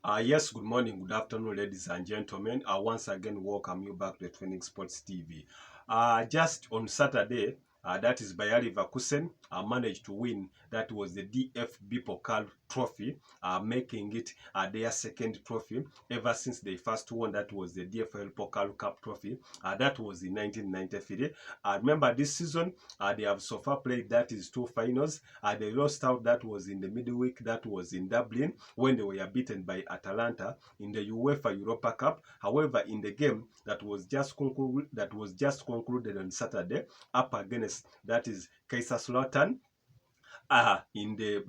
Yes, good morning, good afternoon, ladies and gentlemen. I once again welcome you back to Training Sports TV. Just on Saturday, that is Bayer Leverkusen, managed to win. That was the DFB pokal trophy, making it their second trophy ever since they first won. That was the DFL Pokal Cup trophy. That was in 1993. Remember, this season they have so far played that is two finals. They lost out. That was in the midweek. That was in Dublin when they were beaten by Atalanta in the UEFA Europa Cup. However, in the game that was just concluded on Saturday, up against that is Kaiserslautern, in the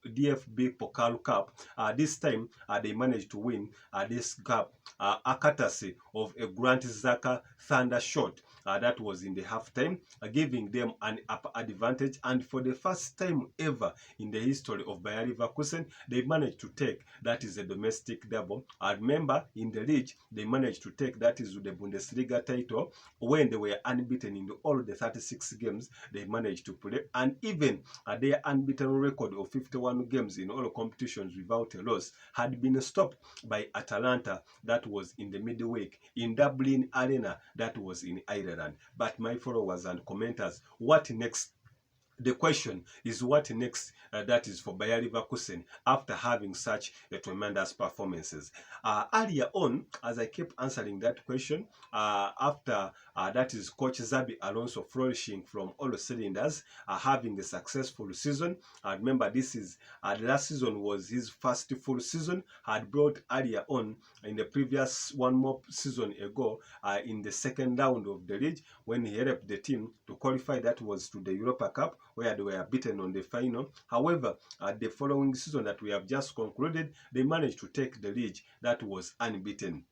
DFB Pokal Cup. This time they managed to win this cup, a courtesy of a Grant Xhaka thunder shot that was in the halftime, giving them an advantage. And for the first time ever in the history of Bayer Leverkusen, they managed to take that is a domestic double. I remember in the league they managed to take that is the Bundesliga title when they were unbeaten in all the 36 games they managed to play, and even their unbeaten record of 51 games in all competitions without a loss had been stopped by Atalanta. That was in the midweek in Dublin Arena, that was in Ireland. But my followers and commenters, what next? The question is what next, that is for Bayer Leverkusen after having such a tremendous performances. Earlier on, as I kept answering that question, after that is Coach Xabi Alonso flourishing from all cylinders, having a successful season. Remember, this is the last season was his first full season. Had brought earlier on in the previous one more season ago in the second round of the league when he helped the team to qualify, that was to the Europa Cup, where they were beaten on the final. However, the following season that we have just concluded, they managed to take the league that was unbeaten.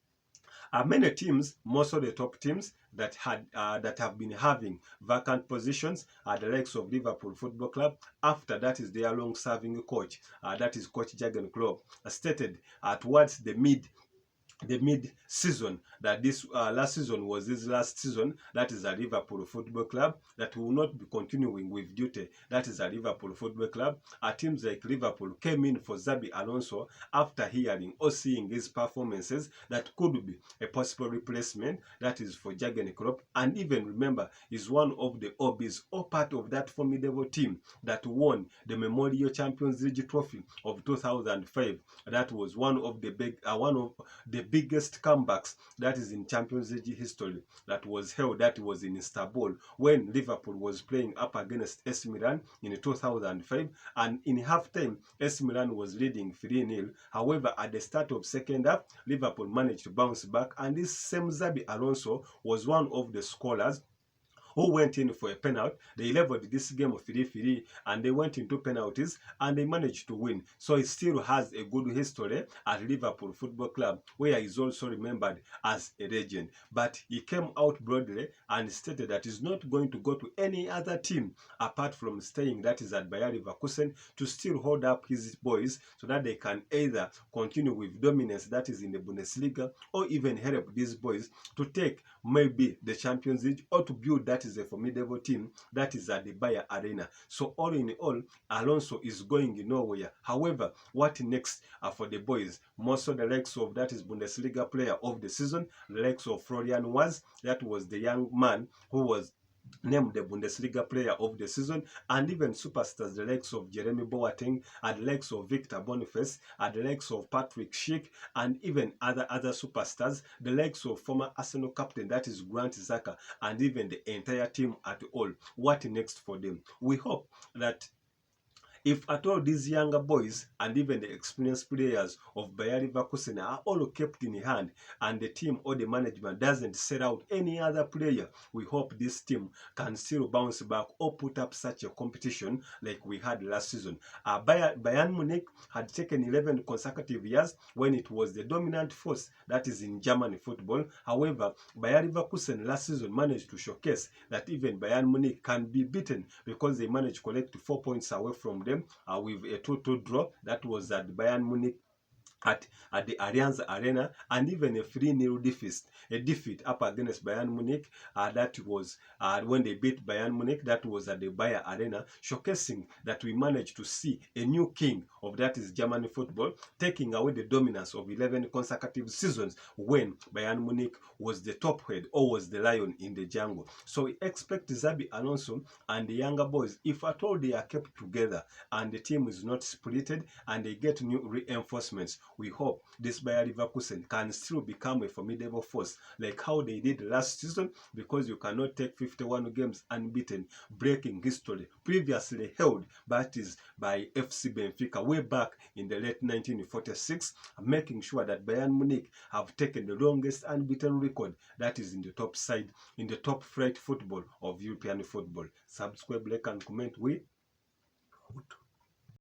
Many teams, most of the top teams that have been having vacant positions are the likes of Liverpool Football Club. After that is their long-serving coach, that is Coach Jurgen Klopp, stated towards the mid-season that this last season was his last season, that is a Liverpool Football Club, that will not be continuing with duty, that is a Liverpool Football Club. Teams like Liverpool came in for Xabi Alonso after hearing or seeing his performances that could be a possible replacement, that is for Jurgen Klopp. And even remember, is one of the OBs or part of that formidable team that won the Memorial Champions League trophy of 2005. That was one of the biggest comebacks that is in Champions League history, that was held, that was in Istanbul when Liverpool was playing up against AC Milan in 2005, and in halftime AC Milan was leading 3-0. However, at the start of second half, Liverpool managed to bounce back, and this same Xabi Alonso was one of the scorers who went in for a penalty. They leveled this game of 3-3 and they went into penalties and they managed to win. So he still has a good history at Liverpool Football Club, where he's also remembered as a legend. But he came out broadly and stated that he's not going to go to any other team apart from staying, that is at Bayer Leverkusen, to still hold up his boys so that they can either continue with dominance, that is in the Bundesliga, or even help these boys to take maybe the Champions League or to build that is a formidable team that is at the Bayer Arena. So all in all, Alonso is going nowhere. However, what next for the boys? Most of the likes of that is Bundesliga player of the season, the likes of Florian Wirtz, that was the young man who was named the Bundesliga player of the season, and even superstars the likes of Jeremy Boateng, and the likes of Victor Boniface, and the likes of Patrick Schick, and even other superstars, the likes of former Arsenal captain that is Grant Xhaka, and even the entire team at all. What next for them? We hope that if at all these younger boys and even the experienced players of Bayer Leverkusen are all kept in hand and the team or the management doesn't set out any other player, we hope this team can still bounce back or put up such a competition like we had last season. Bayern Munich had taken 11 consecutive years when it was the dominant force that is in German football. However, Bayer Leverkusen last season managed to showcase that even Bayern Munich can be beaten because they managed to collect 4 points away from them with a total draw. That was at Bayern Munich at the Allianz Arena, and even a 3-0 defeat up against Bayern Munich. That was when they beat Bayern Munich. That was at the Bayer Arena, showcasing that we managed to see a new king of that is German football, taking away the dominance of 11 consecutive seasons when Bayern Munich was the top head or was the lion in the jungle. So we expect Xabi Alonso and the younger boys, if at all they are kept together and the team is not splitted and they get new reinforcements, we hope this Bayer Leverkusen can still become a formidable force like how they did last season, because you cannot take 51 games unbeaten, breaking history previously held by FC Benfica way back in the late 1946, making sure that Bayern Munich have taken the longest unbeaten record that is in the top side, in the top flight football of European football. Subscribe, like and comment. We